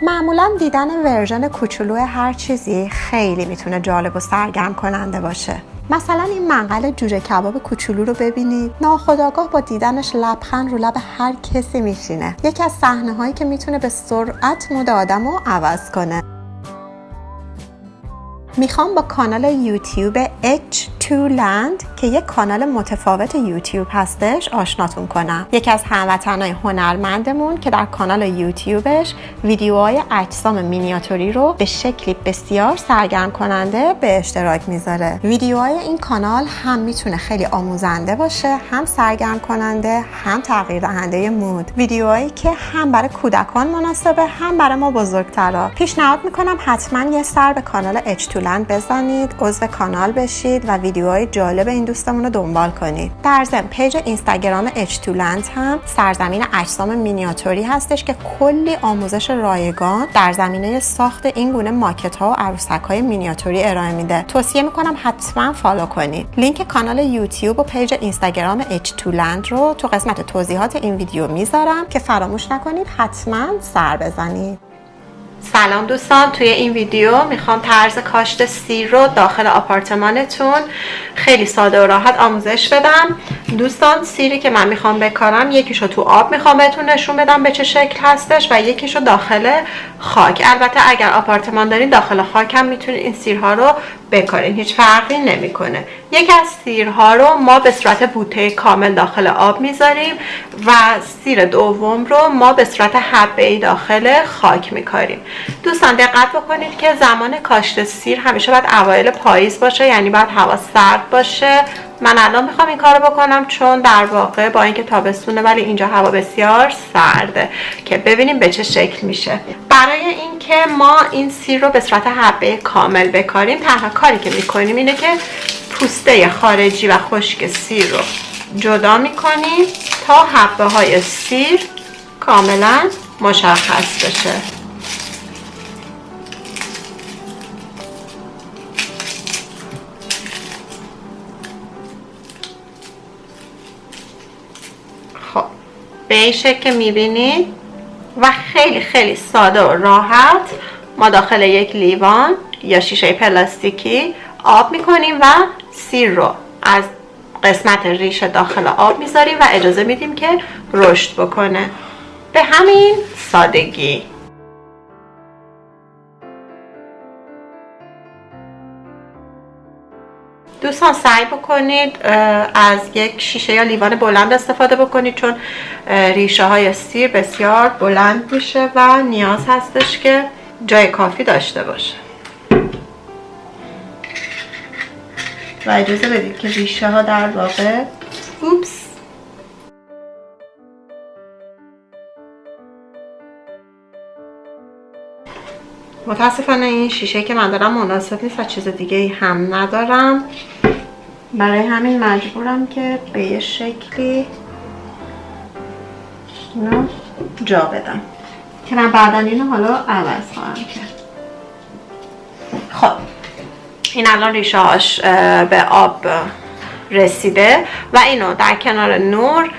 معمولا دیدن ورژن کوچولو هر چیزی خیلی میتونه جالب و سرگرم کننده باشه. مثلا این منقل جوجه کباب کوچولو رو ببینید، ناخودآگاه با دیدنش لبخند رو لب هر کسی میشینه. یکی از صحنه‌هایی که میتونه به سرعت مود آدمو عوض کنه. میخوام با کانال یوتیوب H2Land که یک کانال متفاوت یوتیوب هستش آشناتون کنم. یکی از هموطنای هنرمندمون که در کانال یوتیوبش ویدیوهای اجسام مینیاتوری رو به شکلی بسیار سرگرم کننده به اشتراک میذاره. ویدیوهای این کانال هم میتونه خیلی آموزنده باشه، هم سرگرم کننده، هم تغییر دهنده مود. ویدیوهایی که هم برای کودکان مناسبه، هم برای ما بزرگترا. پیشنهاد میکنم حتما یه سر به کانال H2Land بزنید، عضو کانال بشید و ویدیوهای جالب این دوستمون رو دنبال کنید. در ضمن پیج اینستاگرام H2Land هم سرزمین اجسام مینیاتوری هستش که کلی آموزش رایگان در زمینه ساخت این گونه ماکت ها و عروسک های مینیاتوری ارائه میده. توصیه میکنم حتما فالو کنید. لینک کانال یوتیوب و پیج اینستاگرام H2Land رو تو قسمت توضیحات این ویدیو میذارم که فراموش نکنید حتما سر بزنید. سلام دوستان، توی این ویدیو میخوام طرز کاشت سیر رو داخل آپارتمانتون خیلی ساده و راحت آموزش بدم. دوستان سیری که من میخوام بکارم، یکیشو تو آب میخوام بهتون نشون بدم به چه شکل هستش و یکیشو داخل خاک. البته اگر آپارتمان دارین داخل خاک هم میتونید این سیرها رو بکارین، هیچ فرقی نمیکنه. یکی از سیرها رو ما به صورت بوته کامل داخل آب میذاریم و سیر دوم رو ما به صورت حبه‌ای داخل خاک میکاریم. دوستان دقت بکنید که زمان کاشت سیر همیشه باید اوایل پاییز باشه، یعنی باید هوا سرد باشه. من الان میخوام این کارو بکنم چون در واقع با اینکه تابستونه ولی اینجا هوا بسیار سرده که ببینیم به چه شکل میشه. برای اینکه ما این سیر رو به صورت حبه کامل بکاریم، تنها کاری که میکنیم اینه که پوسته خارجی و خشک سیر رو جدا میکنیم تا حبه های سیر کاملا مشخص بشه. به این شکل که میبینید و خیلی خیلی ساده و راحت ما داخل یک لیوان یا شیشه پلاستیکی آب میکنیم و سیر رو از قسمت ریشه داخل آب میذاریم و اجازه میدیم که رشد بکنه. به همین سادگی. دوستان سعی بکنید از یک شیشه یا لیوان بلند استفاده بکنید چون ریشه های سیر بسیار بلند میشه و نیاز هستش که جای کافی داشته باشه. و اجازه بدید که ریشه ها در واقع متاسفانه این شیشه که من دارم مناسب نیست و چیز دیگه هم ندارم، برای همین مجبورم که به یه شکلی اینو جا بدم که من بعدا اینو حالا عوض خواهم کرد. خب این الان ریشه هاش به آب رسیده و اینو در کنار نور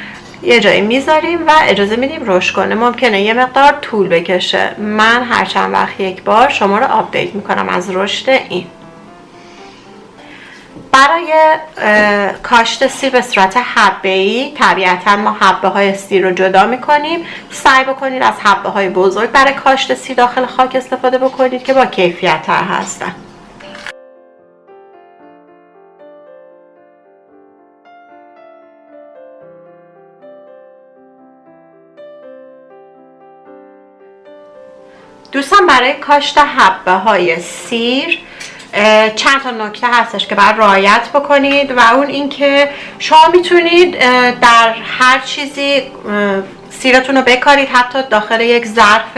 یه جایی میذاریم و اجازه میدیم رشد کنه. ممکنه یه مقدار طول بکشه. من هر چند وقت یک بار شما رو آپدیت میکنم از رشد این. برای کاشت سیر به صورت حبه‌ای طبیعتاً ما حبه های سیر رو جدا میکنیم. سعی بکنید از حبه های بزرگ برای کاشت سیر داخل خاک استفاده بکنید که با کیفیت تر هستن. دوستان برای کاشت حبه های سیر چند تا نکته هستش که باید رعایت بکنید و اون این که شما میتونید در هر چیزی سیرتون رو بکارید، حتی داخل یک ظرف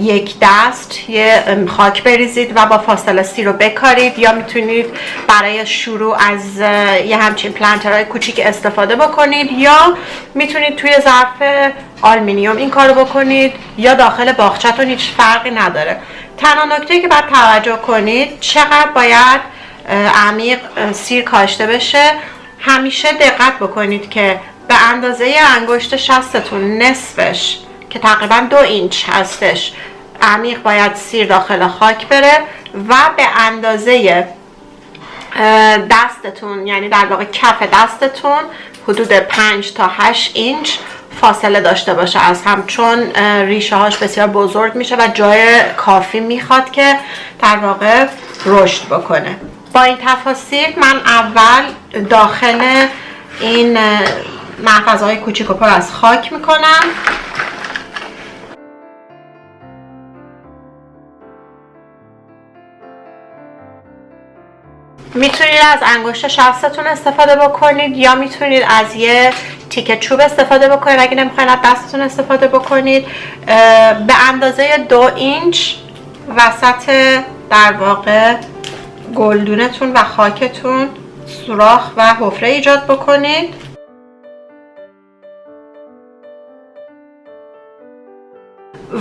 یک دست یه خاک بریزید و با فاصله سیر رو بکارید، یا میتونید برای شروع از یه همچین پلنترهای کوچیک استفاده بکنید، یا میتونید توی ظرف آلومینیوم این کارو بکنید، یا داخل باغچه‌تون، هیچ فرقی نداره. تنها نکته که باید توجه کنید چقدر باید عمیق سیر کاشته بشه. همیشه دقت بکنید که به اندازه انگشت شستتون نصفش که تقریبا 2 اینچ هستش عمیق باید سیر داخل خاک بره و به اندازه دستتون، یعنی در واقع کف دستتون حدود 5 تا 8 اینچ فاصله داشته باشه از هم، چون ریشه هاش بسیار بزرگ میشه و جای کافی میخواد که در واقع رشد بکنه. با این تفاصیل من اول داخل این محفظه های کوچیک و پر از خاک میکنم. میتونید از انگشت شستتون استفاده بکنید یا میتونید از یه تیکه چوب استفاده بکنید اگه نمیخواین از دستتون استفاده بکنید. به اندازه 2 اینچ وسط در واقع گلدونتون و خاکتون سوراخ و حفره ایجاد بکنید.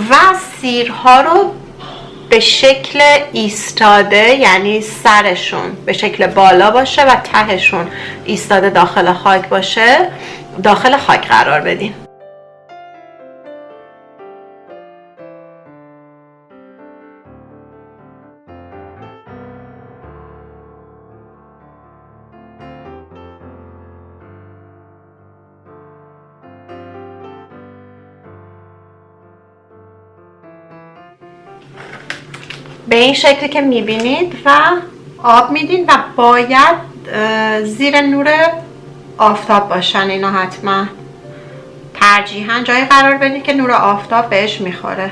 و سیرها رو به شکل ایستاده، یعنی سرشون به شکل بالا باشه و تهشون ایستاده داخل خاک باشه، داخل خاک قرار بدین. به این شکلی که میبینید و آب میدین و باید زیر نور آفتاب باشن اینا، حتما ترجیحاً جایی قرار بدید که نور آفتاب بهش میخوره.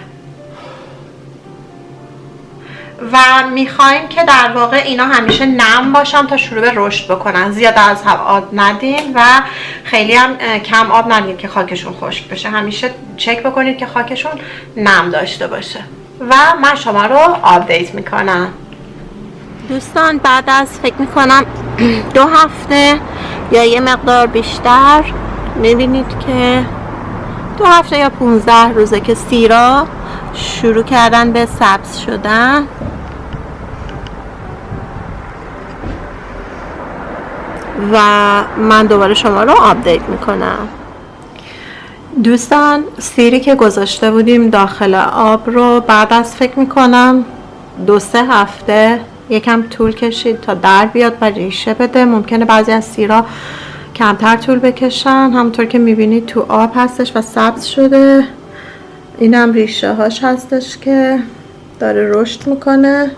و میخوایم که در واقع اینا همیشه نم باشن تا شروع به رشد بکنن، زیاد از آب ندین و خیلی هم کم آب ندین که خاکشون خشک بشه. همیشه چک بکنید که خاکشون نم داشته باشه. و من شما رو آپدیت میکنم. دوستان بعد از فکر میکنم 2 هفته یا یه مقدار بیشتر میبینید که 2 هفته یا 15 روزه که سیرا شروع کردن به سبز شدن. و من دوباره شما رو آپدیت میکنم. دوستان سیری که گذاشته بودیم داخل آب رو بعد از فکر میکنم 2-3 هفته یکم طول کشید تا در بیاد و ریشه بده. ممکنه بعضی از سیرا کمتر طول بکشن. همونطور که میبینید تو آب هستش و سبز شده. اینم ریشه هاش هستش که داره رشد میکنه.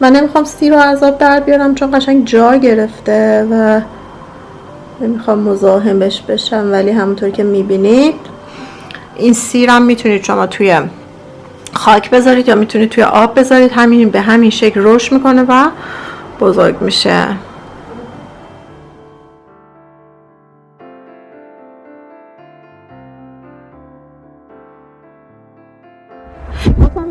من نمیخوام سیر رو از آب در بیارم چون قشنگ جا گرفته و نمیخوام مزاحمش بشم، ولی همونطور که میبینید این سیرم میتونید شما توی خاک بذارید یا میتونید توی آب بذارید، همین به همین شکل رشد میکنه و بزرگ میشه.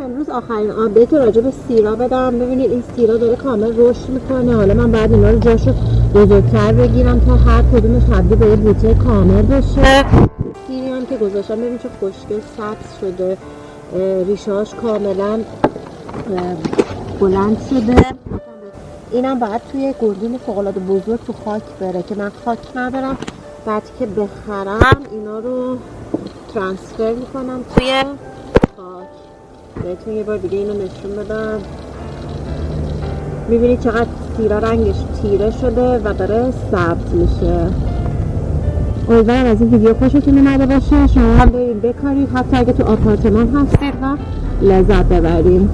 امروز آخرین آپدیت راجع به سیرا بدم. ببینید این سیرا داره کامل رشد میکنه. حالا من بعد اینا رو جاشو بزرگتر بگیرم تا هر کدومش تبدیل به یه بوته کامل بشه. سیری هم که گذاشتم ببینید چه خوشگل سبز شده، ریشه‌هاش کاملا بلند شده. اینم بعد توی گلدون فوق‌العاده بزرگ تو خاک بره که من خاک ندارم. بعد که بخرم اینا رو ترانسفر میکنم توی خاک. بهتون یه بار دیگه اینو نشون بدم. میبینید چقدر سیرا رنگش تیره شده و داره سبز میشه. امیدوارم از این ویدیو خوشتون اومده باشه. شما هم برید بکارید، حتی اگه تو آپارتمان هستید و لذت ببرید.